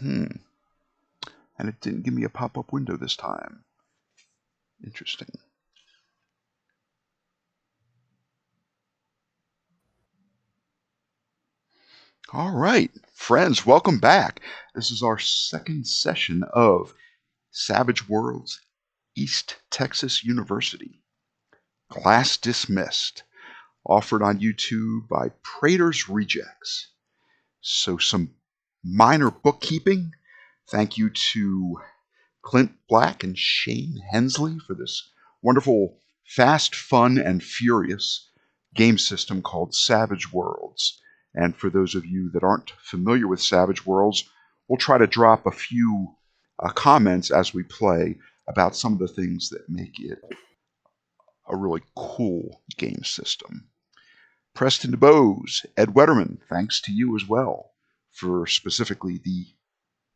And it didn't give me a pop-up window this time. Interesting. All right, friends, welcome back. This is our second session of Savage Worlds, East Texas University. Class dismissed. Offered on YouTube by Prater's Rejects. So some minor bookkeeping. Thank you to Clint Black and Shane Hensley for this wonderful, fast, fun, and furious game system called Savage Worlds. And for those of you that aren't familiar with Savage Worlds, we'll try to drop a few comments as we play about some of the things that make it a really cool game system. Preston DeBose, Ed Wetterman, thanks to you as well for specifically the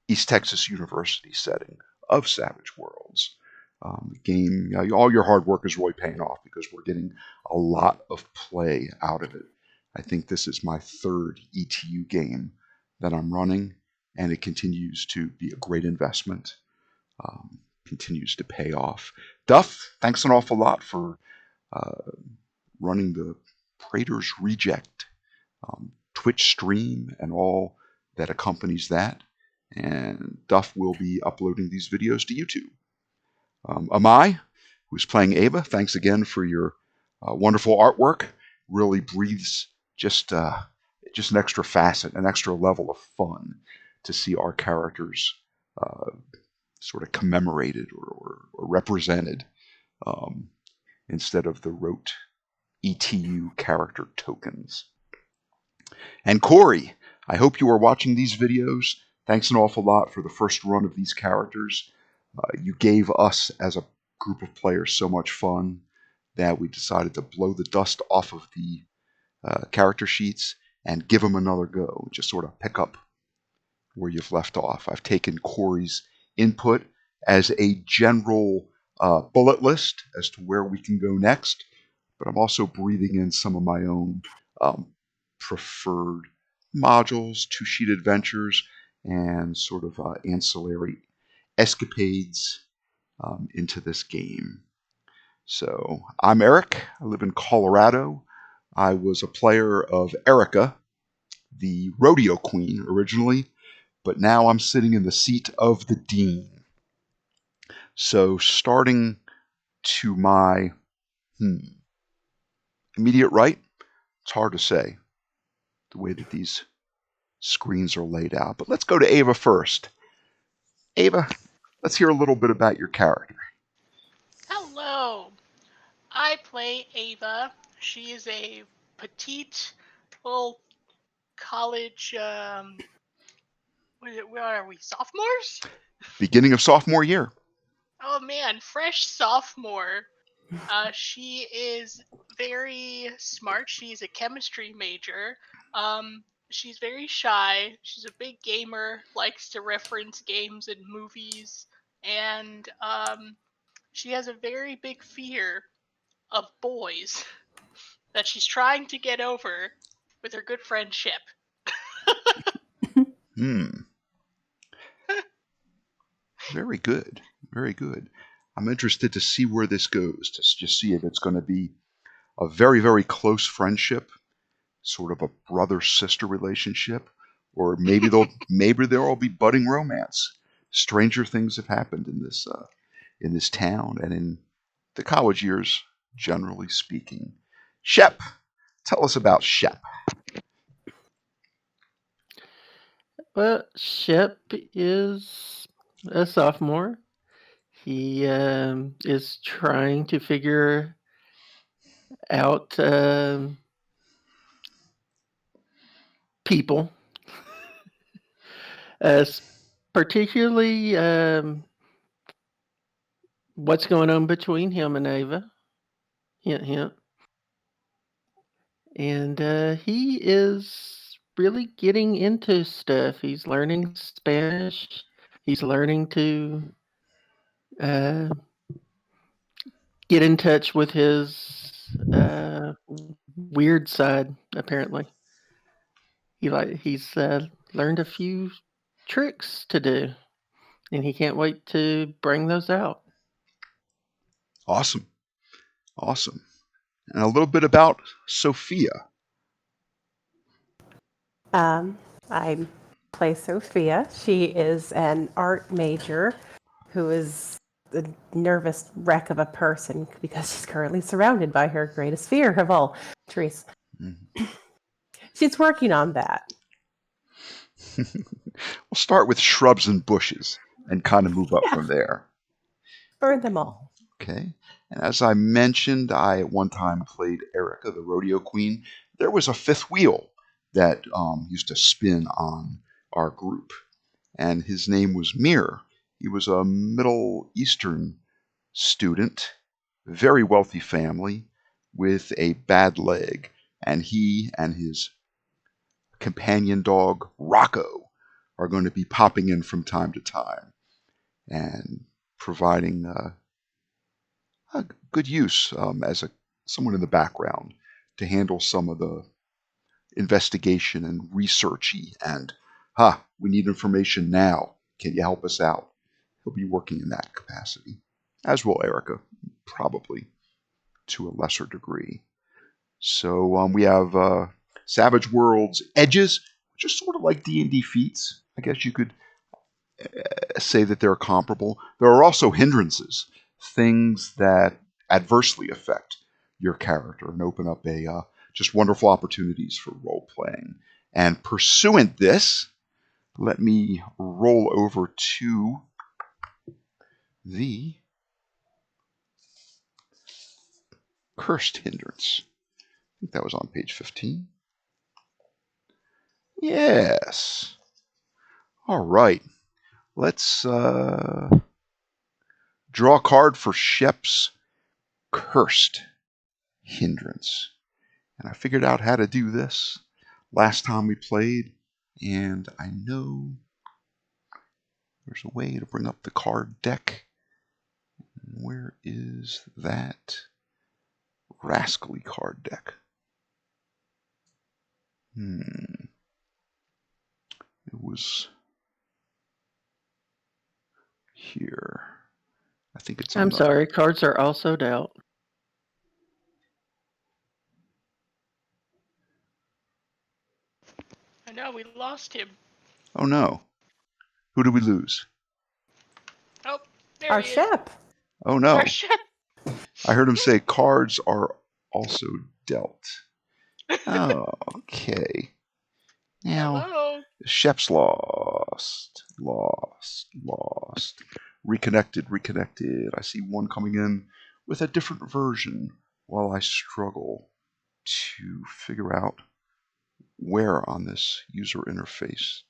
East Texas University setting of Savage Worlds. The game, all your hard work is really paying off because we're getting a lot of play out of it. I think this is my third ETU game that I'm running, and it continues to be a great investment. Continues to pay off. Duff, thanks an awful lot for running the Prater's Reject Twitch stream and all that accompanies that. And Duff will be uploading these videos to YouTube. Amai, who's playing Ava, thanks again for your wonderful artwork. Really breathes just an extra facet, an extra level of fun to see our characters sort of commemorated or represented instead of the rote ETU character tokens. And Corey, I hope you are watching these videos. Thanks an awful lot for the first run of these characters. You gave us as a group of players so much fun that we decided to blow the dust off of the character sheets and give them another go. Just sort of pick up where you've left off. I've taken Corey's input as a general bullet list as to where we can go next, but I'm also breathing in some of my own preferred modules, two-sheet adventures, and sort of ancillary escapades into this game. So I'm Eric. I live in Colorado. I was a player of Erica, the rodeo queen originally, but now I'm sitting in the seat of the dean. So starting to my immediate right, it's hard to say the way that these screens are laid out, but let's go to Ava first. Ava, let's hear a little bit about your character. Hello. I play Ava. She is a petite little college, where are we, sophomores? Beginning of sophomore year. Oh man, fresh sophomore. She is very smart. She's a chemistry major. She's very shy. She's a big gamer, likes to reference games and movies, and she has a very big fear of boys that she's trying to get over with her good friend Shep. Very good. Very good. I'm interested to see where this goes, to just see if it's going to be a very, very close friendship, sort of a brother-sister relationship, or maybe there'll be budding romance. Stranger things have happened in this town and in the college years, generally speaking. Shep, tell us about Shep. Well, Shep is a sophomore. He is trying to figure out people, particularly what's going on between him and Ava. Hint, hint. And he is really getting into stuff. He's learning Spanish. He's learning to get in touch with his weird side. Apparently, he's learned a few tricks to do, and he can't wait to bring those out. Awesome. Awesome. And a little bit about Sophia. I play Sophia. She is an art major who is a nervous wreck of a person because she's currently surrounded by her greatest fear of all, Therese. Mm-hmm. She's working on that. We'll start with shrubs and bushes and kind of move up from there. Burn them all. Okay. And as I mentioned, I at one time played Erica, the rodeo queen. There was a fifth wheel that used to spin on our group, and his name was Mir. He was a Middle Eastern student, very wealthy family, with a bad leg, and he and his companion dog Rocco are going to be popping in from time to time and providing a good use as someone in the background to handle some of the investigation and researchy and we need information now. Can you help us out? He'll be working in that capacity, as will Erica, probably to a lesser degree. So we have Savage Worlds edges, which are sort of like D&D feats. I guess you could say that they're comparable. There are also hindrances, things that adversely affect your character and open up just wonderful opportunities for role playing. And pursuant this, let me roll over to the cursed hindrance. I think that was on page 15. Yes. All right. Let's draw a card for Shep's cursed hindrance. And I figured out how to do this last time we played, and I know there's a way to bring up the card deck. Where is that rascally card deck? It was here. I think it's on I'm sorry, cards are also out. I know, we lost him. Oh no. Who did we lose? Oh, there Our he is. ship. Oh no. Our ship. I heard him say cards are also dealt. Oh, okay. Now, Hello. Shep's lost. Reconnected. I see one coming in with a different version while I struggle to figure out where on this user interface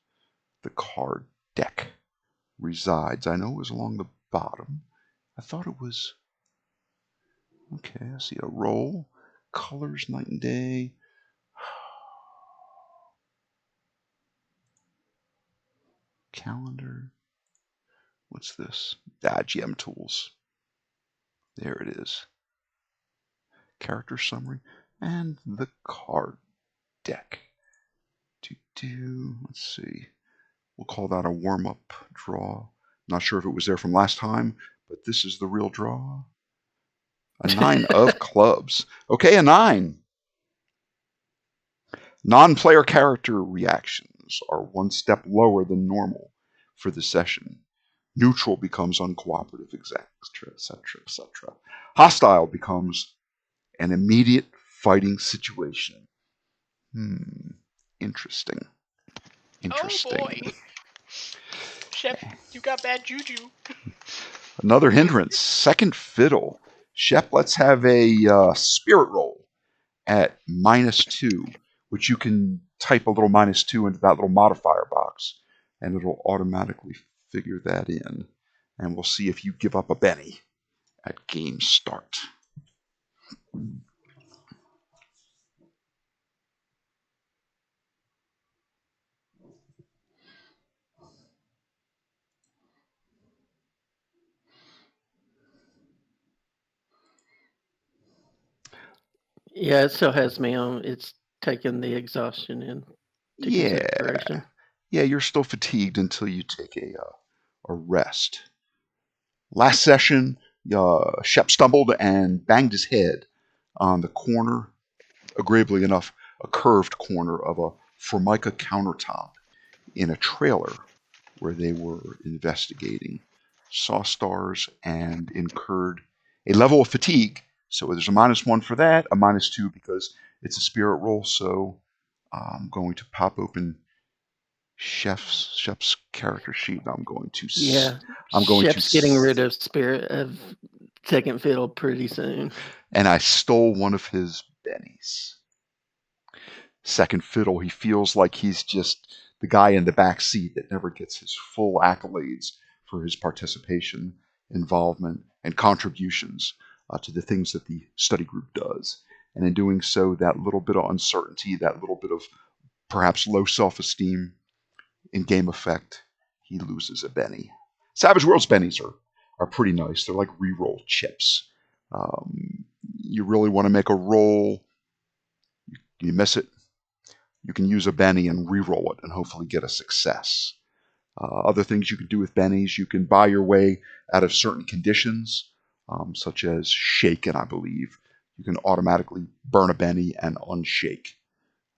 the card deck resides. I know it was along the bottom. I thought it was... Okay, I see a roll. Colors, night and day. Calendar. What's this? GM tools. There it is. Character summary and the card deck. Let's see. We'll call that a warm-up draw. Not sure if it was there from last time, but this is the real draw. A 9 of clubs. Okay, a 9. Non-player character reactions are one step lower than normal for the session. Neutral becomes uncooperative, etc., etc. Hostile becomes an immediate fighting situation. Interesting. Oh boy. Shep, you got bad juju. Another hindrance, second fiddle. Shep, let's have a spirit roll at -2, which you can type a little -2 into that little modifier box, and it'll automatically figure that in. And we'll see if you give up a Benny at game start. Yeah, it still has me on. It's taken the exhaustion into consideration. Yeah, you're still fatigued until you take a rest. Last session, Shep stumbled and banged his head on the corner, agreeably enough, a curved corner of a Formica countertop in a trailer where they were investigating. Saw stars and incurred a level of fatigue. So there's a -1 for that, a -2 because it's a spirit roll. So I'm going to pop open Shep's character sheet. And Yeah, I'm going to Shep's getting rid of Spirit of Second Fiddle pretty soon. and I stole one of his bennies. Second fiddle, he feels like he's just the guy in the back seat that never gets his full accolades for his participation, involvement, and contributions to the things that the study group does. And in doing so, that little bit of uncertainty, that little bit of perhaps low self-esteem in game effect, he loses a Benny. Savage Worlds Bennies are pretty nice. They're like reroll chips. You really want to make a roll, you miss it, you can use a Benny and re-roll it and hopefully get a success. Other things you can do with Bennies, you can buy your way out of certain conditions, such as shaken, I believe. You can automatically burn a Benny and unshake.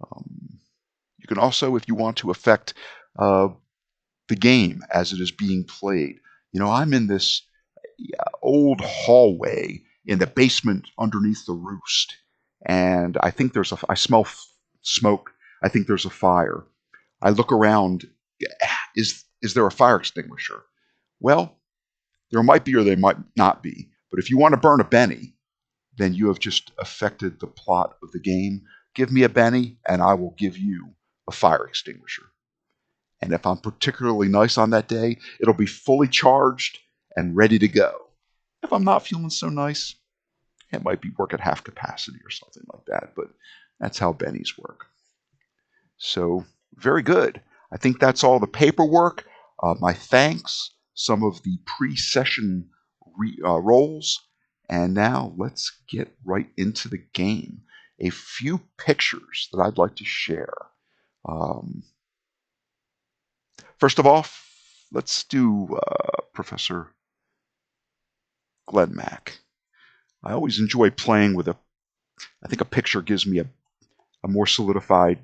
You can also, if you want to affect the game as it is being played. I'm in this old hallway in the basement underneath the roost, and I smell smoke. I think there's a fire. I look around. Is there a fire extinguisher? Well, there might be or there might not be. But if you want to burn a Benny, then you have just affected the plot of the game. Give me a Benny, and I will give you a fire extinguisher. And if I'm particularly nice on that day, it'll be fully charged and ready to go. If I'm not feeling so nice, it might be work at half capacity or something like that. But that's how Bennies work. So, very good. I think that's all the paperwork. My thanks, some of the pre-session roles. And now let's get right into the game. A few pictures that I'd like to share. First of all, let's do Professor Glenn Mack. I always enjoy playing with I think a picture gives me a more solidified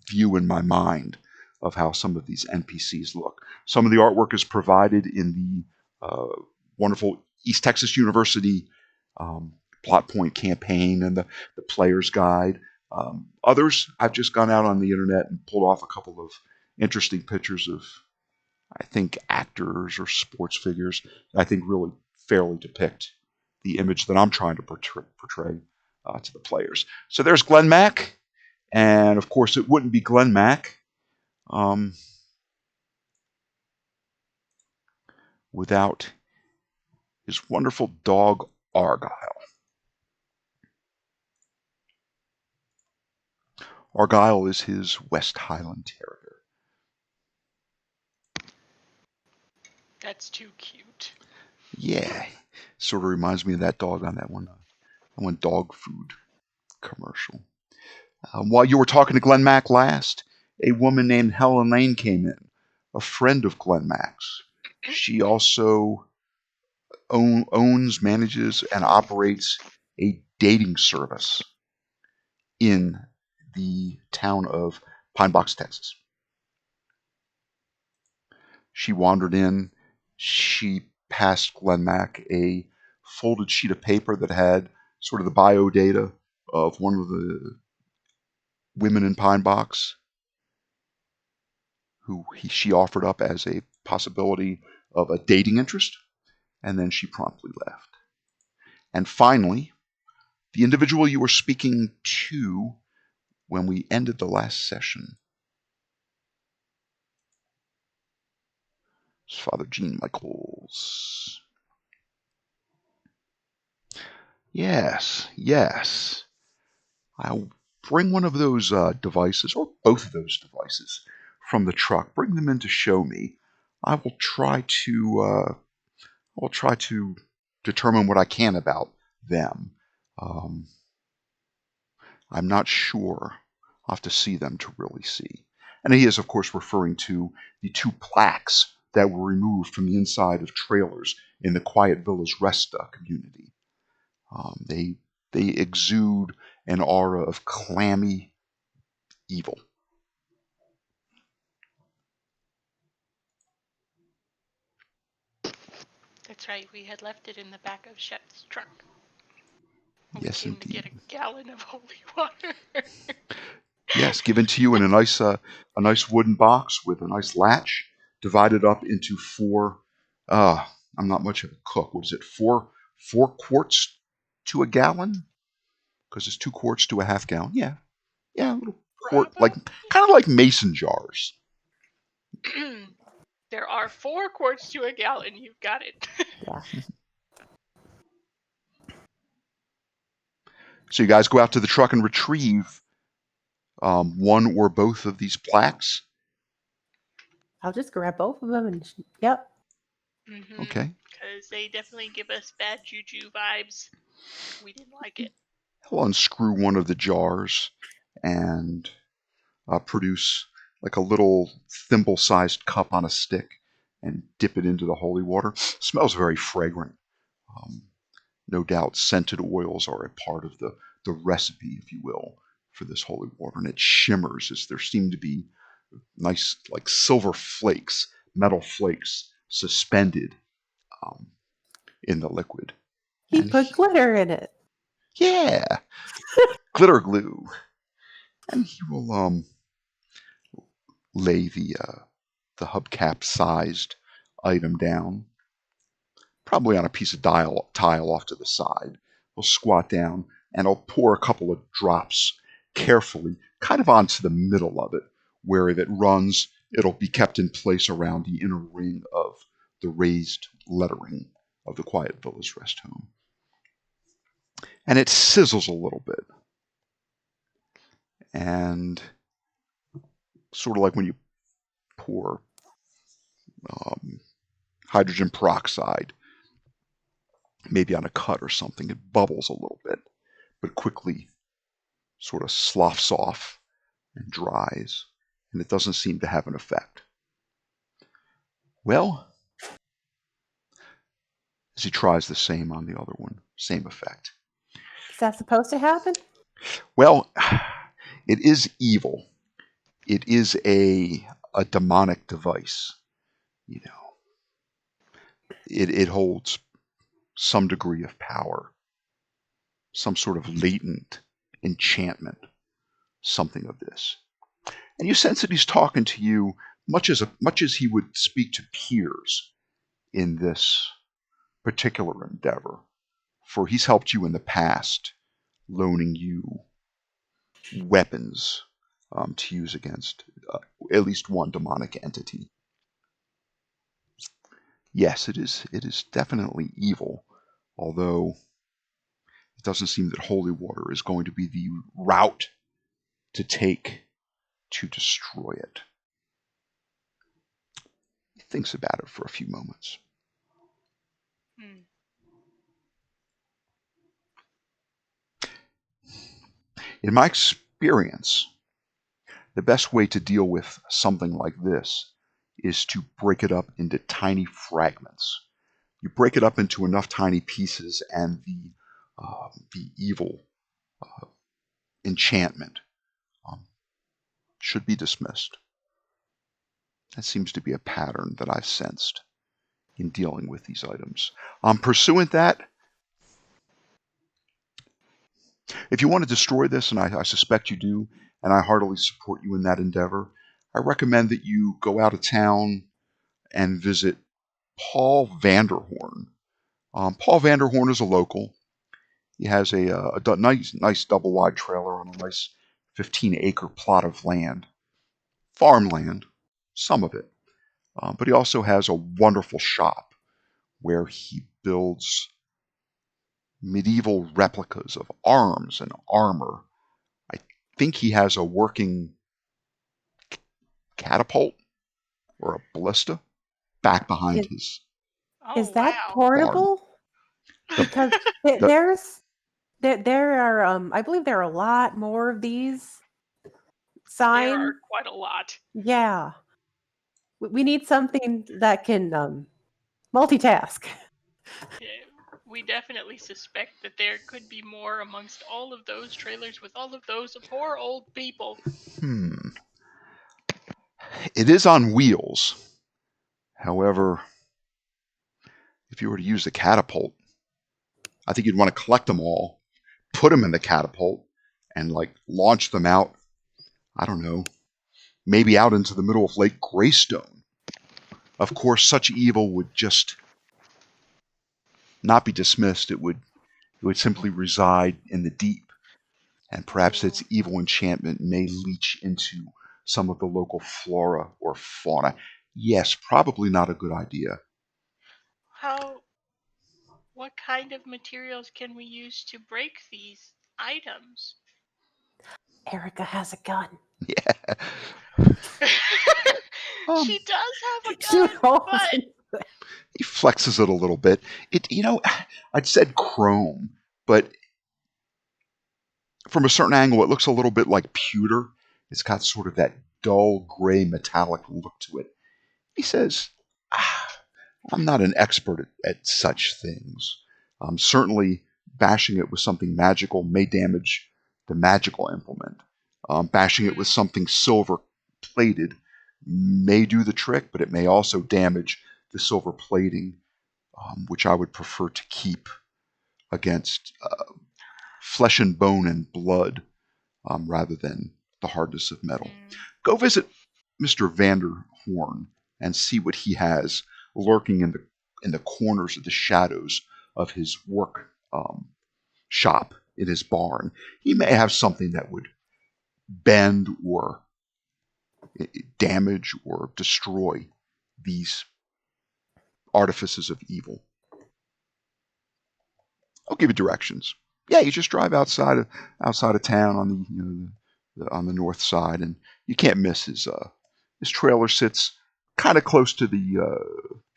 view in my mind of how some of these NPCs look. Some of the artwork is provided in the wonderful East Texas University plot point campaign and the player's guide. Others, I've just gone out on the internet and pulled off a couple of interesting pictures of, I think, actors or sports figures that I think really fairly depict the image that I'm trying to portray to the players. So there's Glenn Mack, and of course it wouldn't be Glenn Mack without his wonderful dog Argyle. Argyle is his West Highland Terrier. That's too cute. Yeah, sort of reminds me of that dog on that one dog food commercial. While you were talking to Glenn Mack last, a woman named Helen Lane came in, a friend of Glenn Mack's. She also owns, manages, and operates a dating service in the town of Pine Box, Texas. She wandered in. She passed Glenn Mack a folded sheet of paper that had sort of the bio data of one of the women in Pine Box who she offered up as a possibility of a dating interest, and then she promptly left. And finally, the individual you were speaking to when we ended the last session is Father Gene Michaels. Yes. I'll bring one of those devices, or both of those devices, from the truck. Bring them in to show me. I will try to determine what I can about them. I'm not sure. I'll have to see them to really see. And he is, of course, referring to the 2 plaques that were removed from the inside of trailers in the Quiet Villas Rest community. They exude an aura of clammy evil. That's right. We had left it in the back of Shep's truck. We Yes, came indeed. to get a gallon of holy water. Yes, given to you in a nice wooden box with a nice latch, divided up into 4. I'm not much of a cook. What is it? 4 quarts to a gallon? Because it's 2 quarts to a half gallon. Yeah, a little quart, like kind of like mason jars. There are 4 quarts to a gallon. You've got it. Yeah. So you guys go out to the truck and retrieve one or both of these plaques. I'll just grab both of them and yep. Okay. Because they definitely give us bad juju vibes. We didn't like it. He'll unscrew one of the jars and produce like a little thimble-sized cup on a stick and dip it into the holy water. Smells very fragrant. No doubt scented oils are a part of the recipe, if you will, for this holy water. And it shimmers as there seem to be nice like silver flakes, metal flakes suspended in the liquid. He put glitter in it. Yeah. Glitter glue. And he will lay the hubcap-sized item down, probably on a piece of tile off to the side. He'll squat down and I'll pour a couple of drops carefully, kind of onto the middle of it, where if it runs, it'll be kept in place around the inner ring of the raised lettering of the Quiet Villas Rest Home. And it sizzles a little bit. And sort of like when you pour hydrogen peroxide, maybe on a cut or something, it bubbles a little bit, but quickly sort of sloughs off and dries, and it doesn't seem to have an effect. Well, as he tries the same on the other one, same effect. Is that supposed to happen? Well, it is evil. It is a demonic device. You know, it holds some degree of power, some sort of latent enchantment, something of this. And you sense that he's talking to you much as he would speak to peers in this particular endeavor, for he's helped you in the past, loaning you weapons to use against at least one demonic entity. Yes, it is definitely evil, although it doesn't seem that holy water is going to be the route to take to destroy it. He thinks about it for a few moments. In my experience, the best way to deal with something like this is to break it up into tiny fragments. You break it up into enough tiny pieces, and the evil enchantment should be dismissed. That seems to be a pattern that I've sensed in dealing with these items. Pursuant that, if you want to destroy this, and I suspect you do, and I heartily support you in that endeavor, I recommend that you go out of town and visit Paul Vanderhorn. Paul Vanderhorn is a local. He has a nice double-wide trailer on a nice 15-acre plot of land, farmland, some of it. But he also has a wonderful shop where he builds medieval replicas of arms and armor. I think he has a working catapult or a ballista back behind his. Is that wow. portable? Because The- there are I believe there are a lot more of these sign. There are quite a lot. Yeah. We need something that can multitask. Yeah, we definitely suspect that there could be more amongst all of those trailers with all of those poor old people. It is on wheels. However, if you were to use the catapult, I think you'd want to collect them all, put them in the catapult, and launch them out. I don't know, maybe out into the middle of Lake Greystone. Of course, such evil would just not be dismissed. It would simply reside in the deep, and perhaps its evil enchantment may leach into some of the local flora or fauna. Yes, probably not a good idea. What kind of materials can we use to break these items? Erica has a gun. Yeah. She does have a She gun, rolls but into it. He flexes it a little bit. I'd said chrome, but from a certain angle, it looks a little bit like pewter. It's got sort of that dull gray metallic look to it. He says, I'm not an expert at such things. Certainly, bashing it with something magical may damage the magical implement. Bashing it with something silver plated may do the trick, but it may also damage the silver plating, which I would prefer to keep against flesh and bone and blood rather than the hardness of metal. Go visit Mr. Vanderhorn and see what he has lurking in the corners of the shadows of his work shop in his barn. He may have something that would bend or damage or destroy these artifices of evil. I'll give you directions. Yeah, you just drive outside of town on on the north side, and you can't miss his trailer sits kind of close to the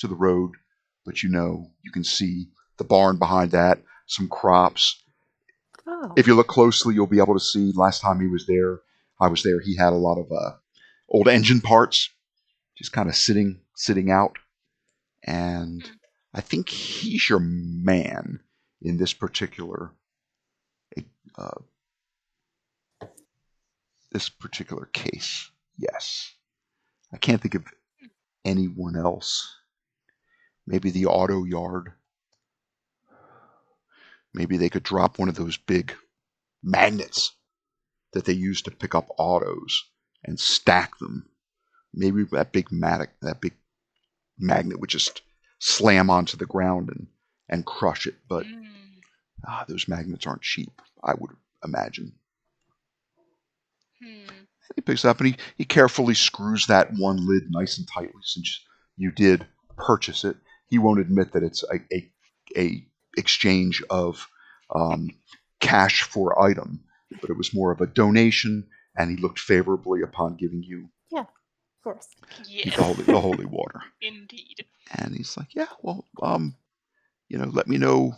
road, but you can see the barn behind that, some crops. Oh. If you look closely, you'll be able to see. Last time he was there, I was there. He had a lot of old engine parts, just kind of sitting out, and I think he's your man in uh, this particular case. Yes, I can't think of anyone else. Maybe the auto yard. Maybe they could drop one of those big magnets that they use to pick up autos and stack them. Maybe that big magnet would just slam onto the ground and crush it. But those magnets aren't cheap, I would imagine. He picks up and he carefully screws that one lid nice and tightly since you did purchase it. He won't admit that it's a exchange of cash for item, but it was more of a donation, and he looked favorably upon giving you Yeah, of course. yes, the holy water. Indeed. And he's like, yeah, well, let me know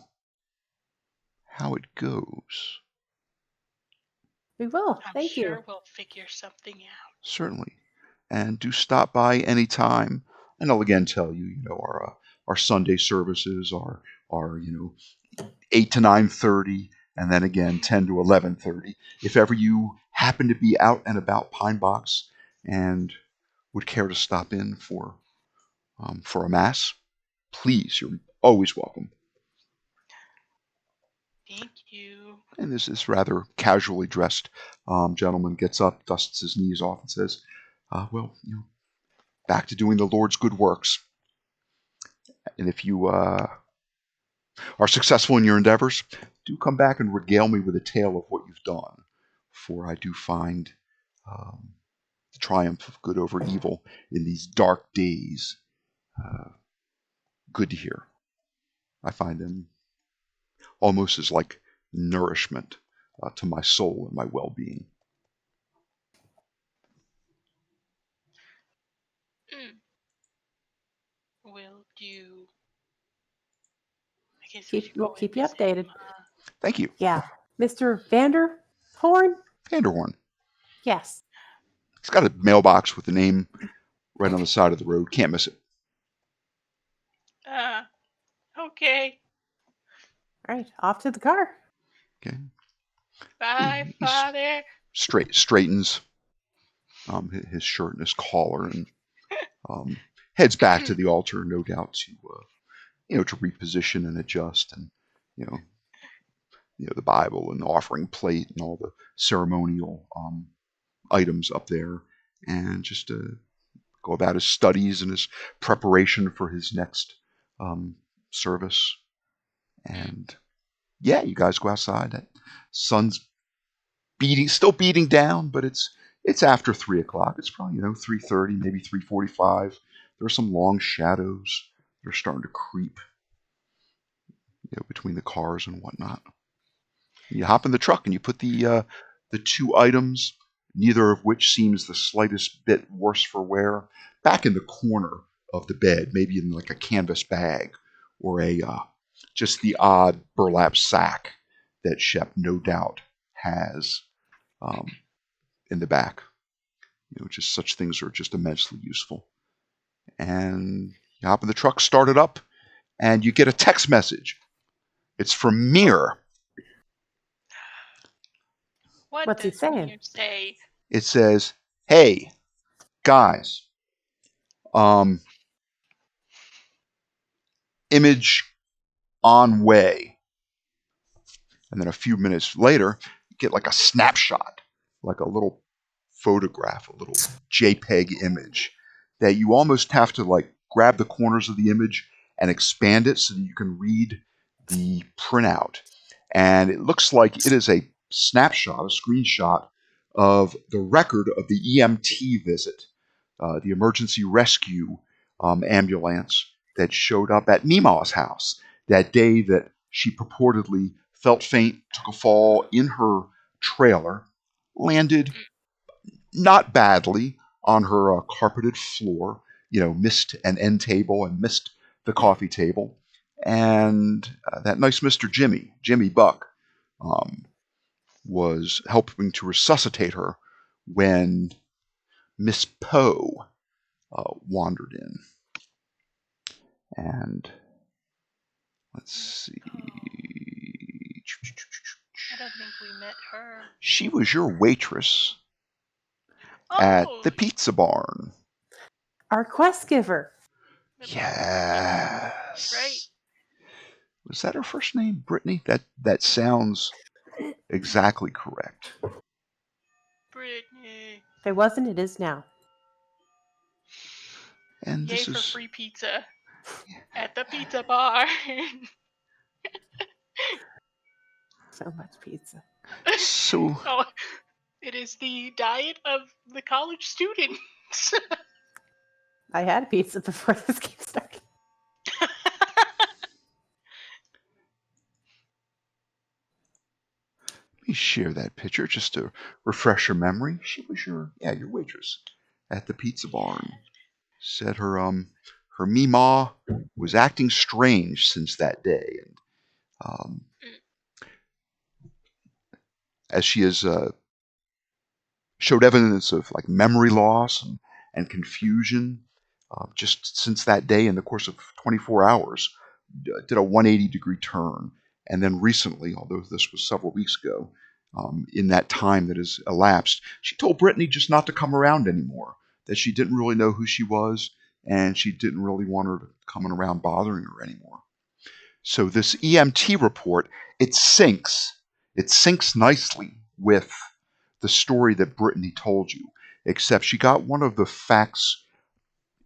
how it goes. We will. I'm Thank sure you. we'll figure something out. Certainly. And do stop by anytime. And I'll again tell you, our Sunday services are 8 to 9:30, and then again 10 to 11:30. If ever you happen to be out and about Pine Box and would care to stop in for a mass, please, you're always welcome. Thank you. And this rather casually dressed gentleman gets up, dusts his knees off, and says, well, back to doing the Lord's good works. And if you are successful in your endeavors, do come back and regale me with a tale of what you've done. For I do find the triumph of good over evil in these dark days good to hear. I find them almost as like nourishment to my soul and my well-being. Will do. I guess We'll keep you updated. Thank you. Yeah. Mr. Vanderhorn? Vanderhorn. Yes. It's got a mailbox with the name right on the side of the road. Can't miss it. Okay. All right, off to the car. Okay. Bye, He Father. straightens his shirt and his collar and heads back to the altar, no doubt to reposition and adjust, and you know the Bible and the offering plate and all the ceremonial items up there, and just go about his studies and his preparation for his next service. And yeah, you guys go outside. That sun's still beating down, but it's after 3 o'clock. It's probably 3:30, maybe 3:45. There are some long shadows that are starting to creep between the cars and whatnot. You hop in the truck and you put the two items, neither of which seems the slightest bit worse for wear, back in the corner of the bed, maybe in like a canvas bag or a just the odd burlap sack that Shep no doubt has in the back. Just such things are just immensely useful. And you hop in the truck, start it up, and you get a text message. It's from Mir. What's he does saying? Mir say? It says, "Hey, guys, image on way." And then a few minutes later, you get like a snapshot, like a little photograph, a little JPEG image that you almost have to like grab the corners of the image and expand it so that you can read the printout. And it looks like it is a snapshot, a screenshot of the record of the EMT visit, the emergency rescue ambulance that showed up at Mima's house that day that she purportedly felt faint, took a fall in her trailer, landed not badly on her carpeted floor, missed an end table and missed the coffee table. And that nice Mr. Jimmy Buck, was helping to resuscitate her when Miss Poe wandered in. And let's see. I don't think we met her. She was your waitress at the pizza barn. Our quest giver. Yes. Right. Was that her first name, Brittany? That sounds exactly correct. Brittany. If it wasn't, it is now. And Yay this for is free pizza at the pizza bar. So much pizza. so. Oh, it is the diet of the college students. I had pizza before this game started. Let me share that picture just to refresh your memory. She was your waitress at the pizza barn. Said her Mima was acting strange since that day, and as she has showed evidence of like memory loss and confusion just since that day in the course of 24 hours, did a 180-degree turn. And then recently, although this was several weeks ago, in that time that has elapsed, she told Brittany just not to come around anymore, that she didn't really know who she was, and she didn't really want her coming around bothering her anymore. So this EMT report, it syncs nicely with the story that Brittany told you, except she got one of the facts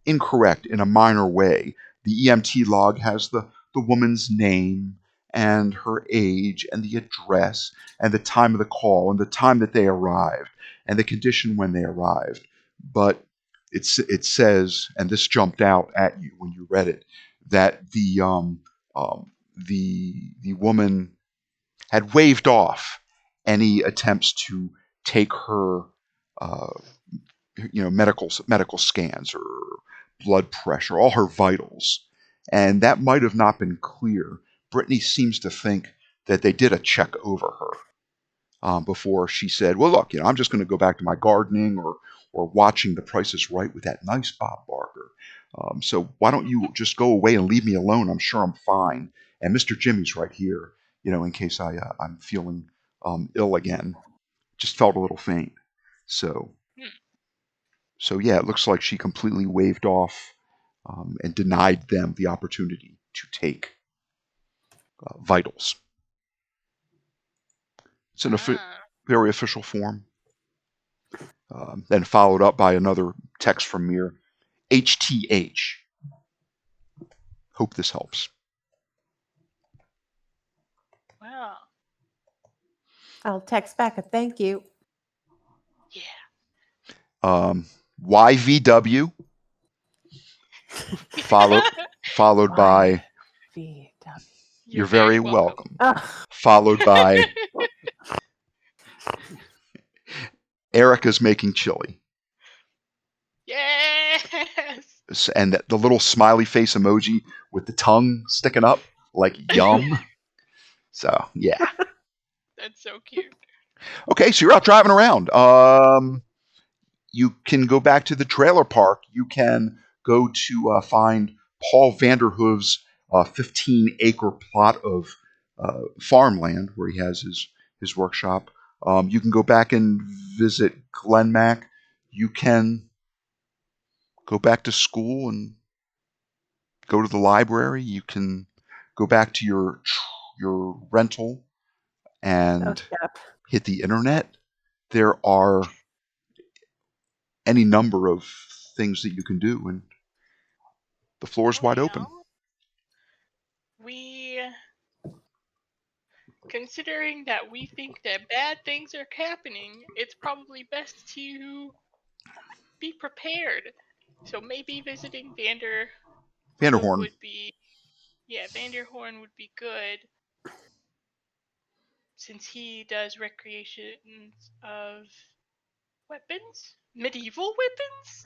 incorrect in a minor way. The EMT log has the woman's name and her age and the address and the time of the call and the time that they arrived and the condition when they arrived. But it says, and this jumped out at you when you read it, that the woman had waved off any attempts to take her medical scans or blood pressure, all her vitals. And that might have not been clear. Brittany seems to think that they did a check over her before she said, well, look, I'm just going to go back to my gardening or or watching The Price is Right with that nice Bob Barker. So why don't you just go away and leave me alone? I'm sure I'm fine. And Mr. Jimmy's right here, in case I'm feeling ill again. Just felt a little faint. So yeah, it looks like she completely waved off and denied them the opportunity to take vitals. It's in a very official form. Then followed up by another text from Mir, HTH. Hope this helps. Wow. I'll text back a thank you. Yeah. YVW. Followed by VW. You're very welcome. Ugh. Followed by Erica's making chili. Yes. And the little smiley face emoji with the tongue sticking up like yum. So, yeah. That's so cute. Okay, so you're out driving around. You can go back to the trailer park. You can go to find Paul Vanderhoof's 15-acre plot of farmland where he has his workshop. You can go back and visit Glen Mac. You can go back to school and go to the library. You can go back to your rental and hit the internet. There are any number of things that you can do, and the floor is wide open. Considering that we think that bad things are happening, it's probably best to be prepared. So maybe visiting Vanderhorn would be, Vanderhorn would be good, since he does recreations of weapons, medieval weapons.